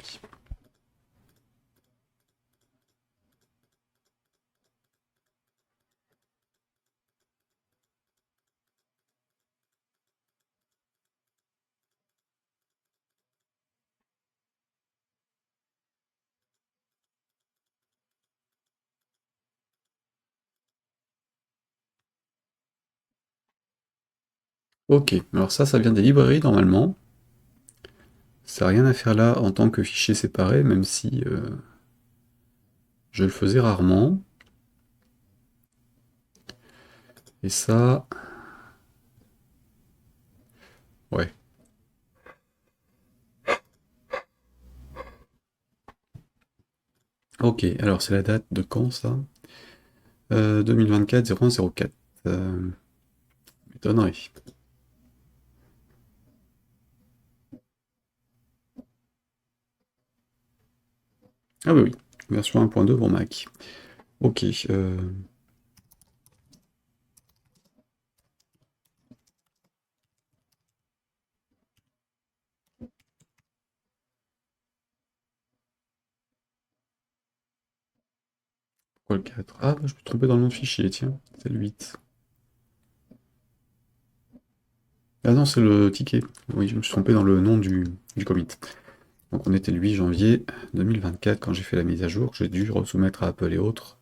compris. Ok, alors ça vient des librairies normalement. Ça n'a rien à faire là en tant que fichier séparé, même si je le faisais rarement. Et ça, ouais. Ok, alors c'est la date de quand ça? 2024 0104. M'étonnerait. Ah bah oui, version 1.2 pour Mac. Ok, pourquoi le 4? Ah, bah, je me suis trompé dans le nom de fichier, tiens, c'est le 8. Ah non, c'est le ticket. Oui, je me suis trompé dans le nom du commit. Donc on était le 8 janvier 2024 quand j'ai fait la mise à jour, que j'ai dû resoumettre à Apple et autres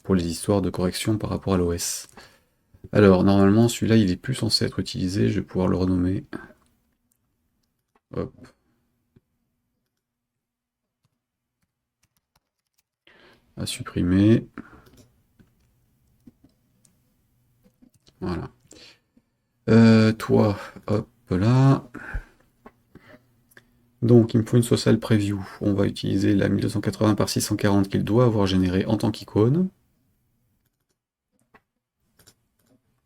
pour les histoires de correction par rapport à l'OS. Alors, normalement, celui-là, il est plus censé être utilisé, je vais pouvoir le renommer. Hop, à supprimer. Voilà. Toi, hop là. Donc, il me faut une social preview. On va utiliser la 1280 par 640 qu'il doit avoir généré en tant qu'icône,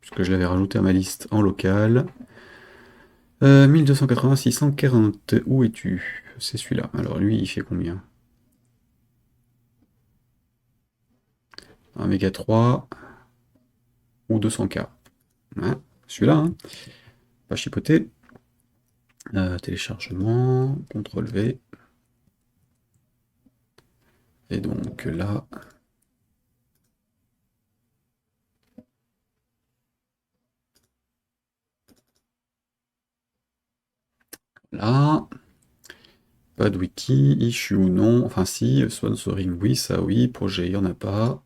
puisque je l'avais rajouté à ma liste en local. 1280 640, où es-tu? C'est celui-là. Alors lui, il fait combien? 1 méga 3 ou 200K? Hein, celui-là, hein, pas chipoter. Téléchargement, CTRL V. Et donc là, là, pas de wiki, issue non, enfin si, sponsoring oui, ça oui, projet il n'y en a pas.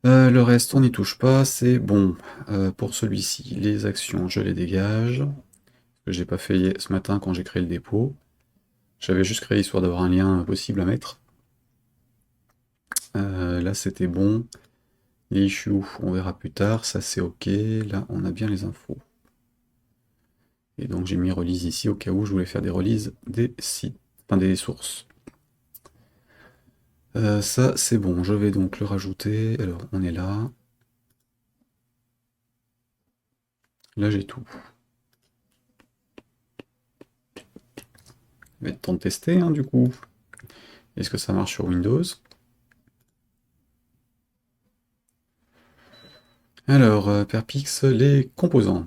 Le reste on n'y touche pas, c'est bon. Pour celui-ci, les actions je les dégage. Ce que j'ai pas fait ce matin quand j'ai créé le dépôt. J'avais juste créé histoire d'avoir un lien possible à mettre. Là c'était bon. Les issues, on verra plus tard, ça c'est ok. Là on a bien les infos. Et donc j'ai mis release ici au cas où je voulais faire des releases des sites, enfin des sources. Ça c'est bon, je vais donc le rajouter. Alors on est là. Là j'ai tout. Il va être temps de tester hein, du coup. Est-ce que ça marche sur Windows? Alors, Perpix, les composants.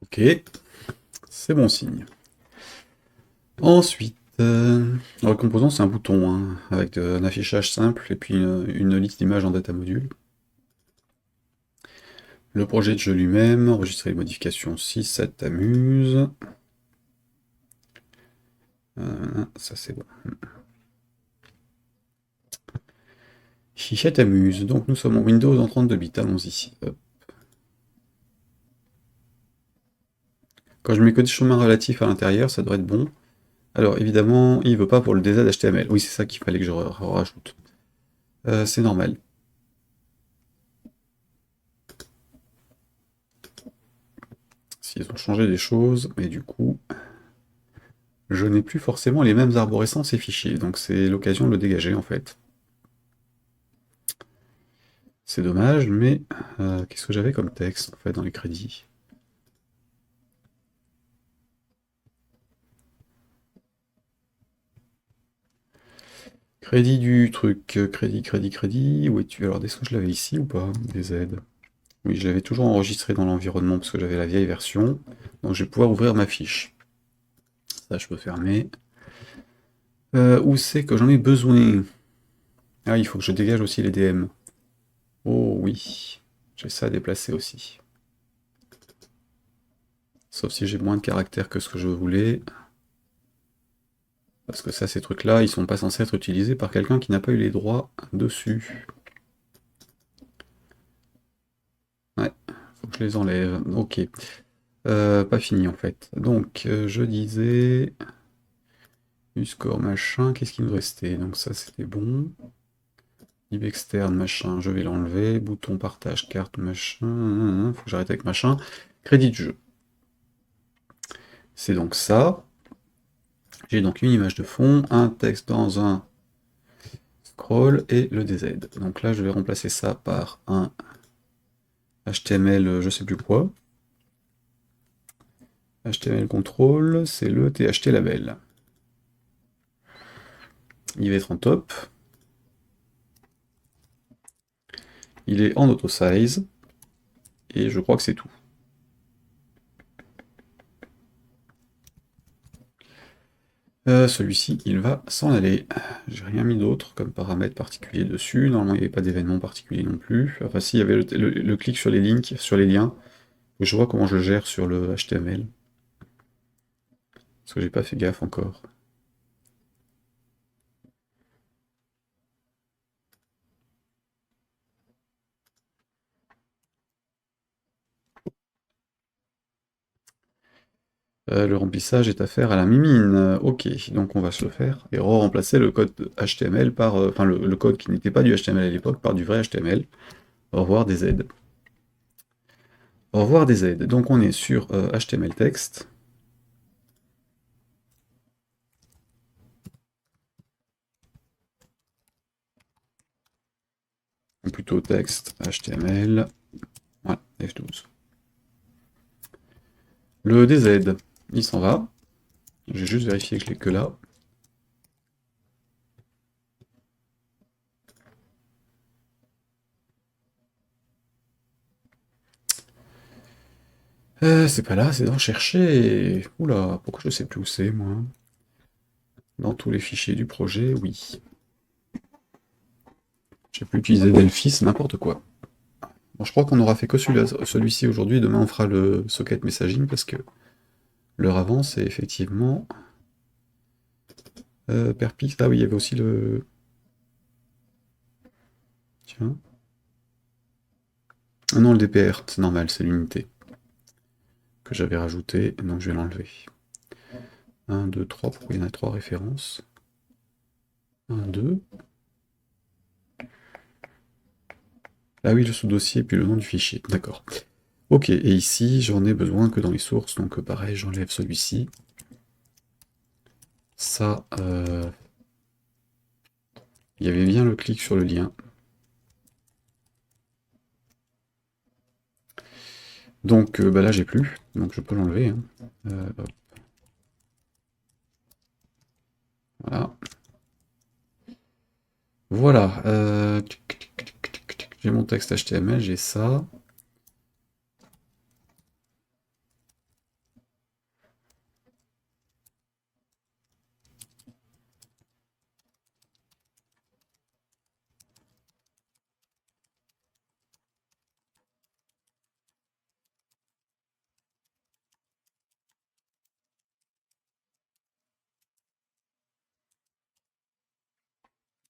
Ok, c'est bon signe. Ensuite, alors, le composant c'est un bouton hein, avec un affichage simple et puis une liste d'images en data module. Le projet de jeu lui-même, enregistrer les modifications si ça t'amuse. Ça c'est bon. Si ça t'amuse. Donc nous sommes en Windows en 32 bits, allons-y. Hop. Quand je mets que des chemins relatifs à l'intérieur, ça devrait être bon. Alors évidemment, il veut pas pour le DZ HTML. Oui, c'est ça qu'il fallait que je rajoute. C'est normal. S'ils ont changé des choses, mais du coup, je n'ai plus forcément les mêmes arborescences et fichiers, donc c'est l'occasion de le dégager en fait. C'est dommage, mais qu'est-ce que j'avais comme texte en fait dans les crédits? Crédit du truc, crédit, où es-tu? Alors, est-ce que je l'avais ici ou pas? Des aides. Oui, je l'avais toujours enregistré dans l'environnement parce que j'avais la vieille version. Donc je vais pouvoir ouvrir ma fiche. Ça, je peux fermer. Où c'est que j'en ai besoin? Ah, il faut que je dégage aussi les DM. Oh oui, j'ai ça à déplacer aussi. Sauf si j'ai moins de caractères que ce que je voulais. Parce que ça, ces trucs-là, ils sont pas censés être utilisés par quelqu'un qui n'a pas eu les droits dessus. Ouais, faut que je les enlève. Ok. Pas fini en fait. Donc, je disais... Du score machin, qu'est-ce qui nous restait? Donc ça, c'était bon. Lib externe, machin, je vais l'enlever. Bouton partage, carte, machin. Faut que j'arrête avec machin. Crédit de jeu. C'est donc ça. J'ai donc une image de fond, un texte dans un scroll et le DZ. Donc là, je vais remplacer ça par un HTML, je sais plus quoi. HTML control, c'est le THT label. Il va être en top. Il est en auto size. Et je crois que c'est tout. Celui-ci, il va s'en aller. J'ai rien mis d'autre comme paramètre particulier dessus. Normalement, il n'y avait pas d'événement particulier non plus. Enfin, si, il y avait le clic sur les links, sur les liens. Je vois comment je gère sur le HTML. Parce que j'ai pas fait gaffe encore. Le remplissage est à faire à la mimine. Ok, donc on va se le faire. Et remplacer le code HTML par... enfin, le code qui n'était pas du HTML à l'époque par du vrai HTML. Au revoir des aides. Au revoir des aides. Donc on est sur HTML texte. Ou plutôt texte HTML. Voilà, F12. Le DZ, il s'en va. J'ai juste vérifié que je l'ai que là. C'est pas là, c'est dans chercher. Oula, pourquoi je sais plus où c'est, moi? Dans tous les fichiers du projet, oui. J'ai pu utiliser Delphi, c'est n'importe quoi. Bon, je crois qu'on aura fait que celui-ci aujourd'hui. Demain, on fera le socket messaging parce que l'heure avance et effectivement. Perpix, ah oui, il y avait aussi le. Tiens. Ah non, le DPR, c'est normal, c'est l'unité que j'avais rajouté, donc je vais l'enlever. 1, 2, 3, pourquoi il y en a 3 références? 1, 2. Ah oui, le sous-dossier, puis le nom du fichier, d'accord. Ok, et ici, j'en ai besoin que dans les sources, donc pareil, j'enlève celui-ci. Ça, il y avait bien le clic sur le lien. Donc bah là, j'ai plus, donc je peux l'enlever. Hein. Hop, voilà. Voilà. J'ai mon texte HTML, j'ai ça.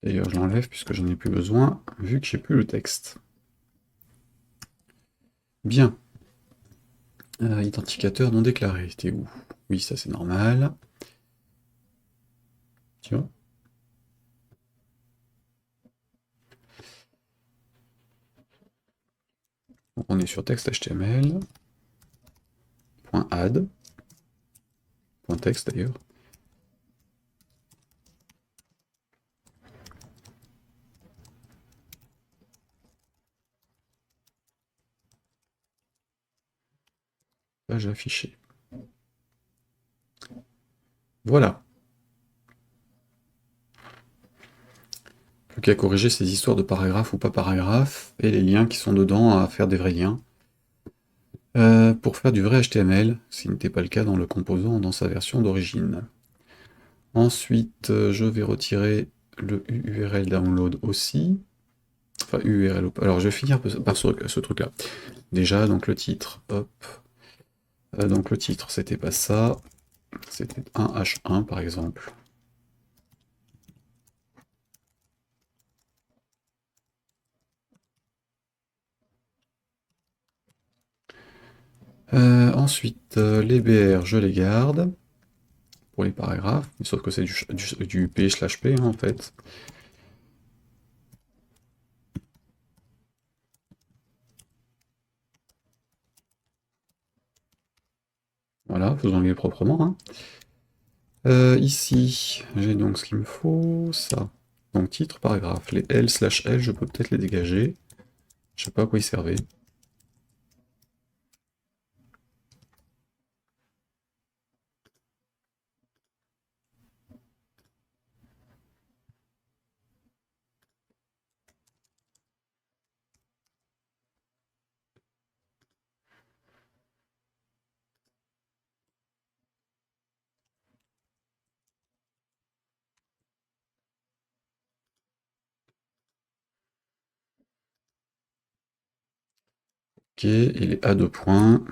D'ailleurs, je l'enlève puisque j'en ai plus besoin, vu que j'ai plus le texte. Bien. Identificateur non déclaré, t'es où? Oui, ça c'est normal. Tiens. Donc on est sur texte HTML. .add. .text d'ailleurs. Page affichée. Voilà. Plus qu'à corriger ces histoires de paragraphes ou pas paragraphes, et les liens qui sont dedans à faire des vrais liens. Pour faire du vrai HTML, ce qui n'était pas le cas dans le composant dans sa version d'origine. Ensuite, je vais retirer le URL download aussi. Enfin, URL. Alors, je vais finir par ce truc-là. Déjà, donc le titre, hop. Donc le titre, c'était pas ça. C'était un H1, par exemple. Ensuite, les BR, je les garde pour les paragraphes, sauf que c'est du P/P hein, en fait. Voilà, faisons-les proprement. Hein. Ici, j'ai donc ce qu'il me faut, ça. Donc titre, paragraphe. Les L/L, je peux peut-être les dégager. Je sais pas à quoi ils servaient. Ok, et les A2 points.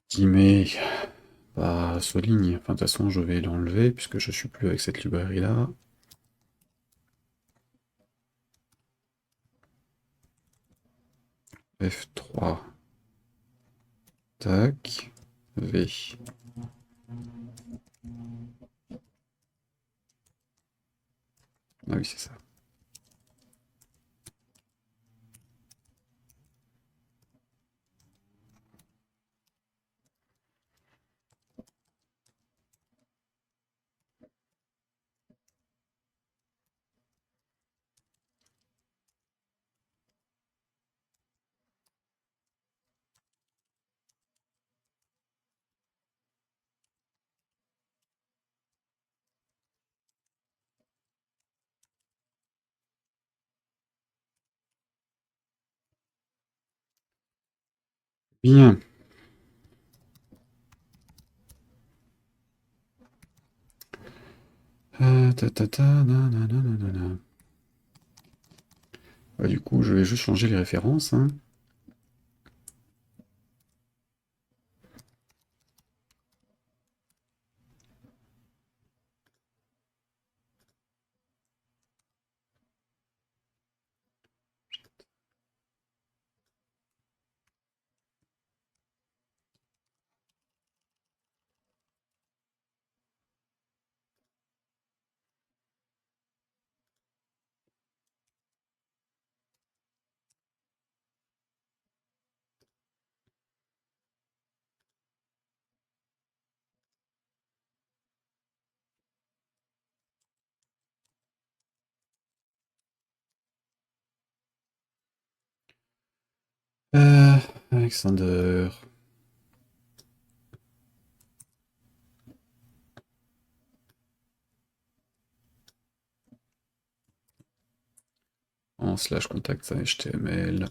Guillemets. Bah, souligne. Enfin, de toute façon, je vais l'enlever puisque je suis plus avec cette librairie-là. F3. Tac. V. Ah oui, c'est ça. Bien. Nanana. Bah, du coup, je vais juste changer les références. Hein. Alexander. En slash contact HTML.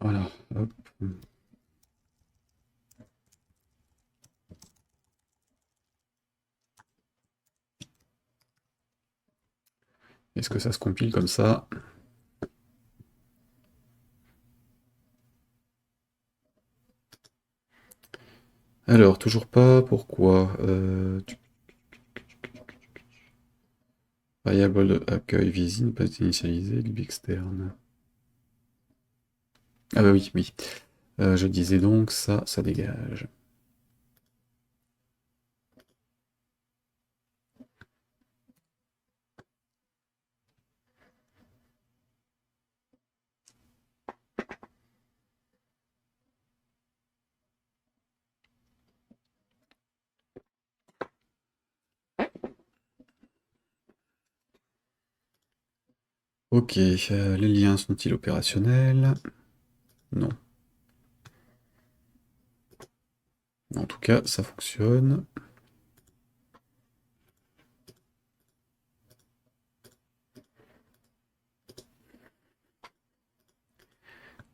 Voilà, hop. Est-ce que ça se compile comme ça? Alors, toujours pas, pourquoi? Variable accueil visite, pas initialisé, lib externe. Ah bah oui, oui. Je disais donc ça dégage. Ok, les liens sont-ils opérationnels? Non. En tout cas, ça fonctionne.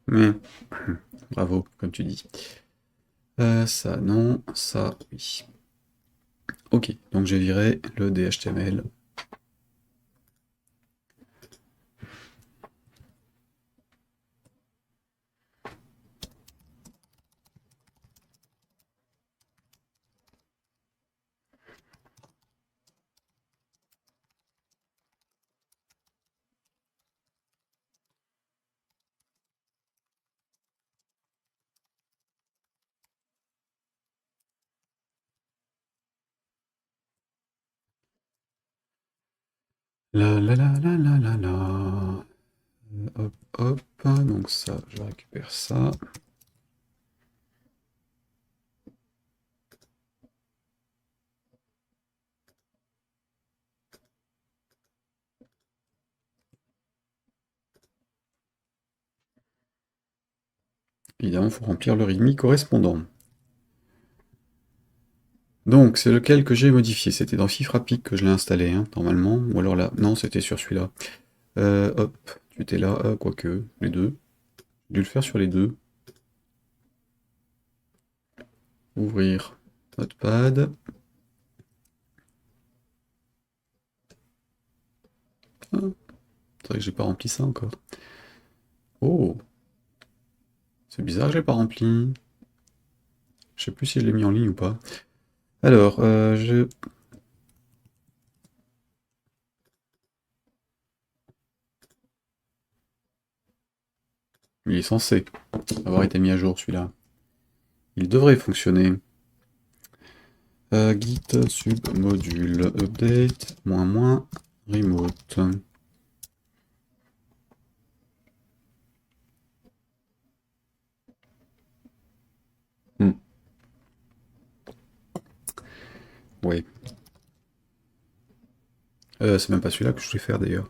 Mais, bravo, comme tu dis. Ça, non. Ça, oui. Ok, donc j'ai viré le DHTML. La la la la la la la. Hop, hop. Donc ça, je récupère ça. Évidemment, il faut remplir le README correspondant. Donc, c'est lequel que j'ai modifié? C'était dans Fifrapic que je l'ai installé, hein, normalement. Ou alors là, non, c'était sur celui-là. Hop, tu étais là, quoique, les deux. J'ai dû le faire sur les deux. Ouvrir Notepad. Ah, c'est vrai que j'ai pas rempli ça encore. Oh, c'est bizarre que je l'ai pas rempli. Je sais plus si je l'ai mis en ligne ou pas. Alors, il est censé avoir été mis à jour celui-là. Il devrait fonctionner. Git submodule update remote. Hmm. Ouais. C'est même pas celui-là que je voulais faire d'ailleurs.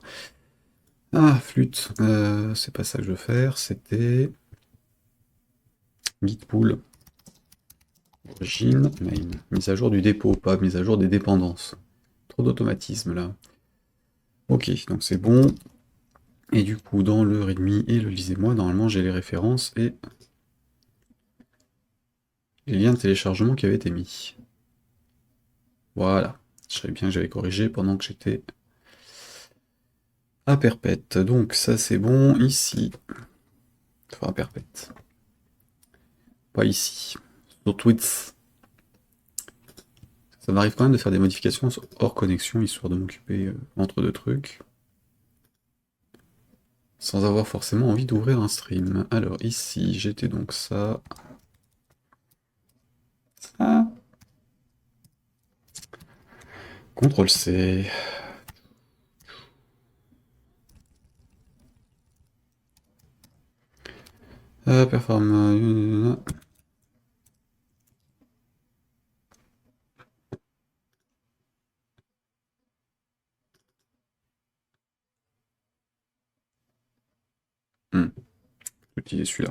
Ah, flûte. C'est pas ça que je veux faire. C'était git pull. Origine, main. Mise à jour du dépôt, pas mise à jour des dépendances. Trop d'automatisme là. Ok, donc c'est bon. Et du coup, dans le readme et le lisez-moi, normalement j'ai les références et les liens de téléchargement qui avaient été mis. Voilà. Je savais bien que j'avais corrigé pendant que j'étais à perpète. Donc ça c'est bon. Ici. Enfin à perpète. Pas ici. Sur Twits. Ça m'arrive quand même de faire des modifications hors connexion, histoire de m'occuper entre deux trucs. Sans avoir forcément envie d'ouvrir un stream. Alors ici, j'étais donc ça. Ah. CTRL C. Perform. Utiliser celui-là.